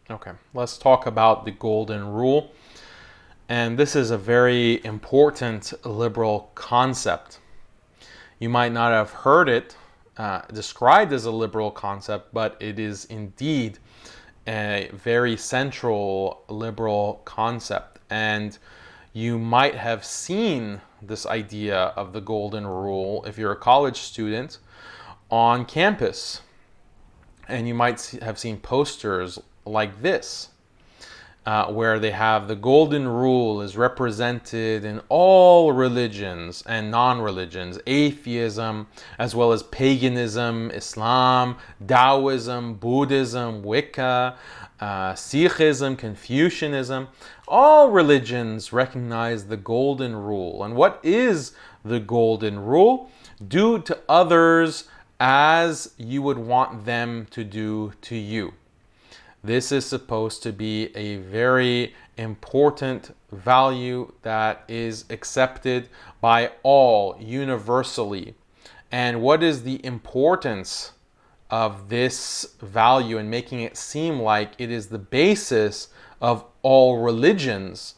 Okay, let's talk about the golden rule. And this is a very important liberal concept. You might not have heard it described as a liberal concept, but it is indeed a very central liberal concept. And you might have seen this idea of the golden rule if you're a college student on campus. And you might have seen posters like this, where they have the golden rule is represented in all religions and non-religions, atheism, as well as paganism, Islam, Taoism, Buddhism, Wicca, Sikhism, Confucianism. All religions recognize the golden rule. And what is the golden rule? Do to others as you would want them to do to you. This is supposed to be a very important value that is accepted by all universally. And what is the importance of this value and making it seem like it is the basis of all religions?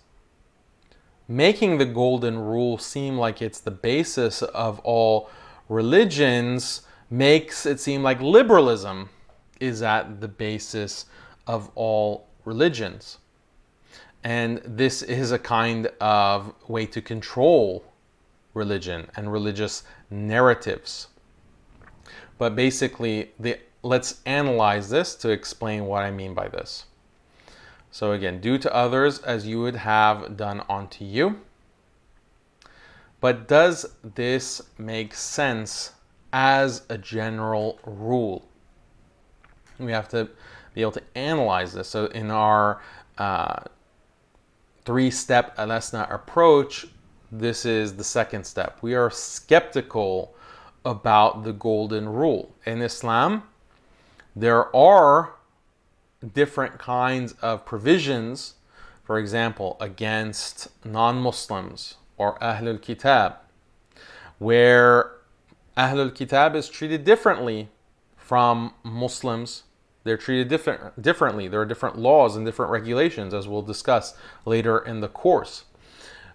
Making the golden rule seem like it's the basis of all religions makes it seem like liberalism is at the basis of all religions. And this is a kind of way to control religion and religious narratives. But basically, let's analyze this to explain what I mean by this. So again, do to others as you would have done unto you. But does this make sense as a general rule? We have to be able to analyze this. So in our three-step Alesna approach, this is the second step. We are skeptical about the golden rule. In Islam, there are different kinds of provisions, for example, against non-Muslims or Ahlul Kitab, where Ahlul Kitab is treated differently from Muslims. They're treated differently. There are different laws and different regulations, as we'll discuss later in the course.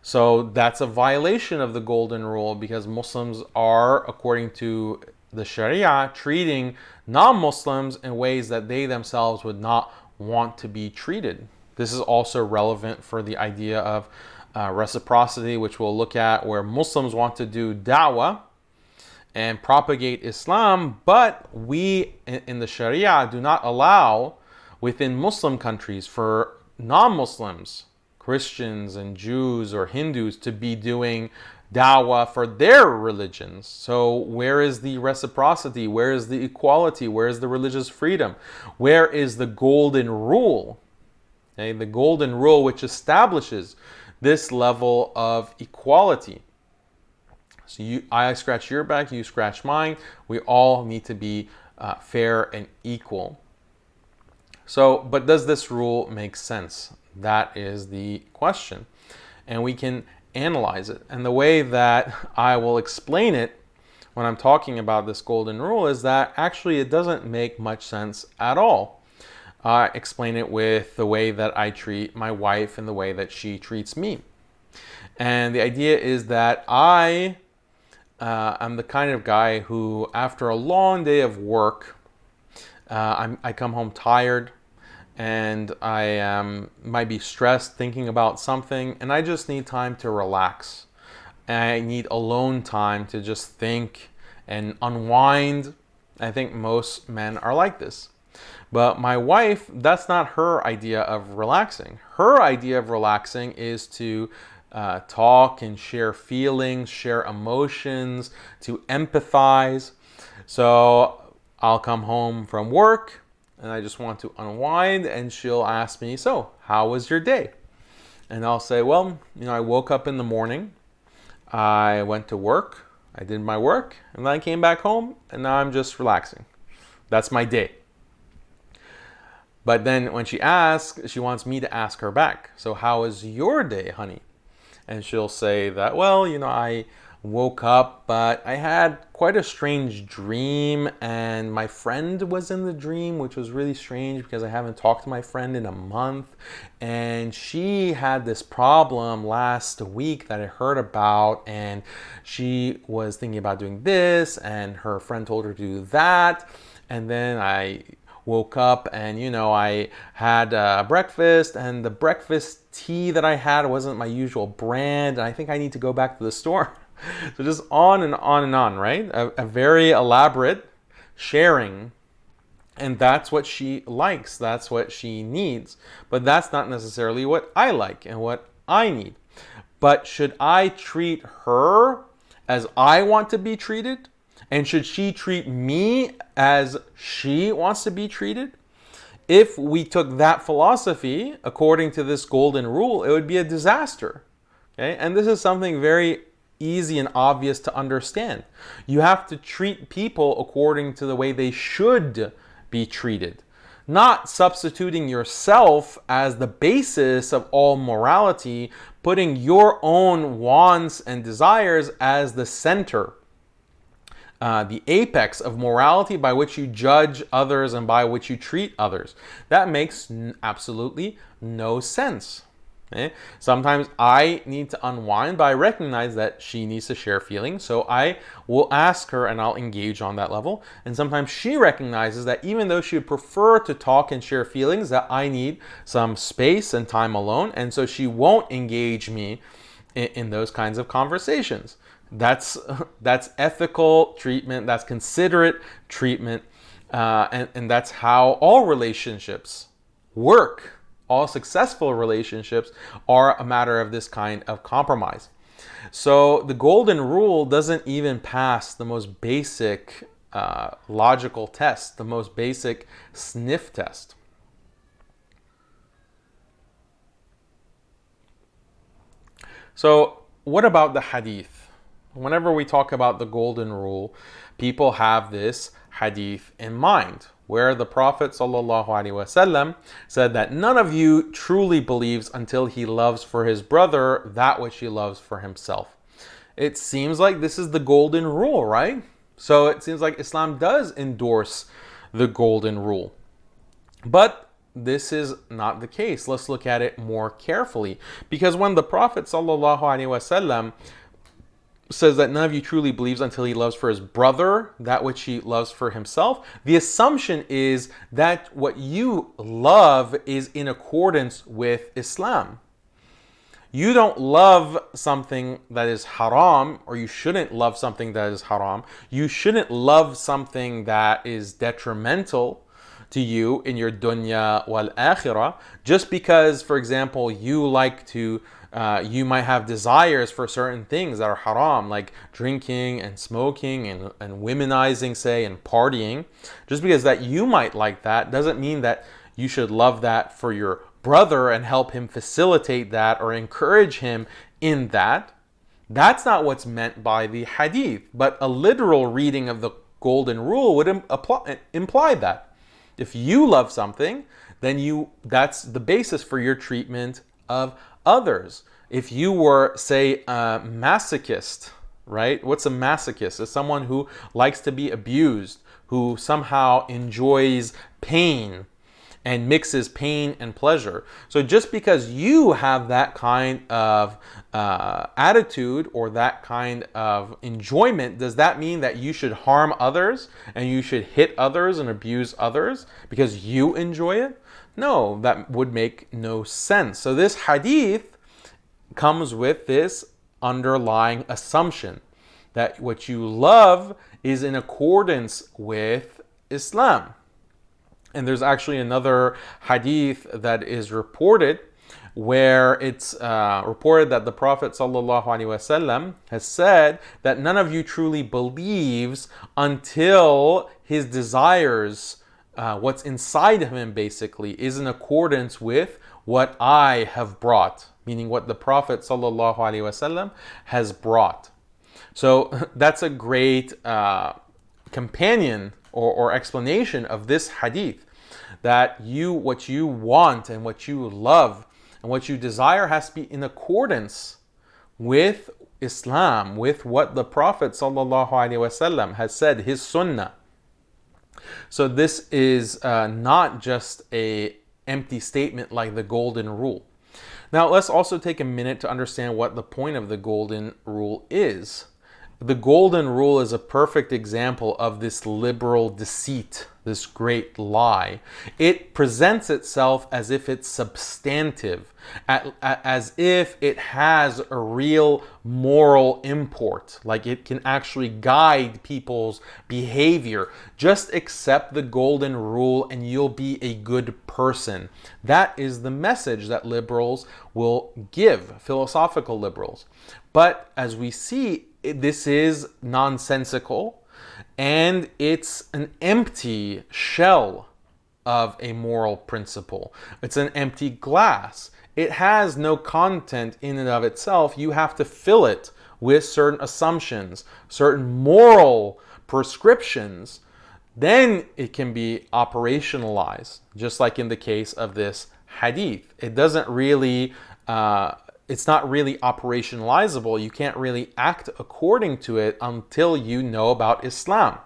So that's a violation of the golden rule, because Muslims are, according to the Sharia, treating non-Muslims in ways that they themselves would not want to be treated. This is also relevant for the idea of reciprocity, which we'll look at, where Muslims want to do da'wah and propagate Islam, but we in the Sharia do not allow within Muslim countries for non-Muslims, Christians and Jews or Hindus, to be doing da'wah for their religions. So where is the reciprocity? Where is the equality? Where is the religious freedom? Where is the golden rule? Okay, the golden rule which establishes this level of equality. So I scratch your back, you scratch mine. We all need to be fair and equal. So, but does this rule make sense? That is the question. And we can analyze it. And the way that I will explain it when I'm talking about this golden rule is that actually it doesn't make much sense at all. I explain it with the way that I treat my wife and the way that she treats me. And the idea is that I'm the kind of guy who, after a long day of work, I come home tired, and I might be stressed thinking about something, and I just need time to relax. I need alone time to just think and unwind. I think most men are like this. But my wife, that's not her idea of relaxing. Her idea of relaxing is to talk and share feelings, share emotions, to empathize. So I'll come home from work and I just want to unwind, and she'll ask me, so how was your day? And I'll say, well, I woke up in the morning, I went to work, I did my work, and then I came back home, and now I'm just relaxing. That's my day. But then when she asks, she wants me to ask her back, so how was your day, honey? And she'll say that, well, I woke up, but I had quite a strange dream, and my friend was in the dream, which was really strange because I haven't talked to my friend in a month. And she had this problem last week that I heard about, and she was thinking about doing this, and her friend told her to do that. And then I woke up and, I had breakfast, and the breakfast tea that I had wasn't my usual brand, and I think I need to go back to the store. So just on and on and on, right? A very elaborate sharing. And that's what she likes. That's what she needs. But that's not necessarily what I like and what I need. But should I treat her as I want to be treated? And should she treat me as she wants to be treated? If we took that philosophy according to this golden rule, it would be a disaster. Okay? And this is something very easy and obvious to understand. You have to treat people according to the way they should be treated, not substituting yourself as the basis of all morality, putting your own wants and desires as the center, the apex of morality by which you judge others and by which you treat others. That makes absolutely no sense. Okay? Sometimes I need to unwind, but I recognize that she needs to share feelings, so I will ask her and I'll engage on that level. And sometimes she recognizes that even though she would prefer to talk and share feelings, that I need some space and time alone, and so she won't engage me in those kinds of conversations. That's ethical treatment, that's considerate treatment, and that's how all relationships work. All successful relationships are a matter of this kind of compromise. So the golden rule doesn't even pass the most basic logical test, the most basic sniff test. So what about the hadith? Whenever we talk about the golden rule, people have this hadith in mind, where the Prophet ﷺ said that none of you truly believes until he loves for his brother that which he loves for himself. It seems like this is the golden rule, right? So it seems like Islam does endorse the golden rule. But this is not the case. Let's look at it more carefully. Because when the Prophet ﷺ says that none of you truly believes until he loves for his brother that which he loves for himself, the assumption is that what you love is in accordance with Islam. You don't love something that is haram, or you shouldn't love something that is haram. You shouldn't love something that is detrimental to you in your dunya wal akhirah, just because, for example, you might have desires for certain things that are haram, like drinking and smoking and womenizing, say, and partying. Just because that you might like that doesn't mean that you should love that for your brother and help him facilitate that or encourage him in that. That's not what's meant by the hadith, but a literal reading of the golden rule would imply that. If you love something, then that's the basis for your treatment of others. If you were, say, a masochist, right? What's a masochist? It's someone who likes to be abused, who somehow enjoys pain and mixes pain and pleasure. So just because you have that kind of attitude or that kind of enjoyment, does that mean that you should harm others and you should hit others and abuse others because you enjoy it? No, that would make no sense. So this hadith comes with this underlying assumption that what you love is in accordance with Islam. And there's actually another hadith that is reported where it's reported that the Prophet ﷺ has said that none of you truly believes until his desires, what's inside of him basically, is in accordance with what I have brought, meaning what the Prophet ﷺ has brought. So that's a great companion or explanation of this hadith, that what you want and what you love and what you desire has to be in accordance with Islam, with what the Prophet ﷺ has said, his sunnah. So this is not just a empty statement like the golden rule. Now let's also take a minute to understand what the point of the golden rule is. The golden rule is a perfect example of this liberal deceit, this great lie. It presents itself as if it's substantive, as if it has a real moral import, like it can actually guide people's behavior. Just accept the golden rule and you'll be a good person. That is the message that liberals will give, philosophical liberals. But as we see, this is nonsensical, and it's an empty shell of a moral principle. It's an empty glass. It has no content in and of itself. You have to fill it with certain assumptions, certain moral prescriptions. Then it can be operationalized, just like in the case of this hadith. It doesn't really it's not really operationalizable. You can't really act according to it until you know about Islam.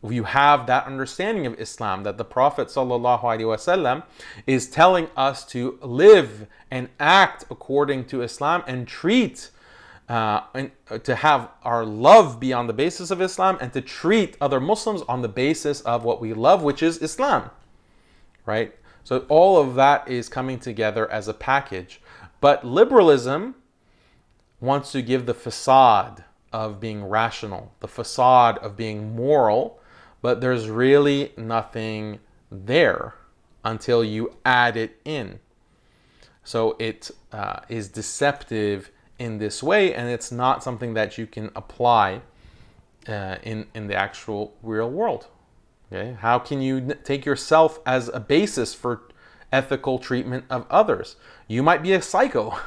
If you have that understanding of Islam, that the Prophet ﷺ is telling us to live and act according to Islam and treat, and to have our love be on the basis of Islam, and to treat other Muslims on the basis of what we love, which is Islam, right? So all of that is coming together as a package. But liberalism wants to give the facade of being rational, the facade of being moral, but there's really nothing there until you add it in. So it is deceptive in this way, and it's not something that you can apply in the actual real world. Okay? How can you take yourself as a basis for ethical treatment of others? You might be a psycho.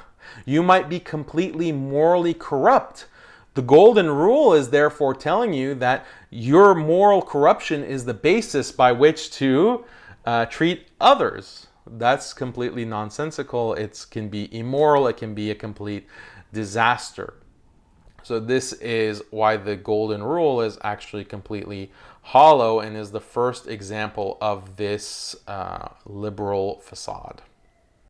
You might be completely morally corrupt. The golden rule is therefore telling you that your moral corruption is the basis by which to treat others. That's completely nonsensical. It can be immoral. It can be a complete disaster. So this is why the golden rule is actually completely hollow and is the first example of this liberal facade.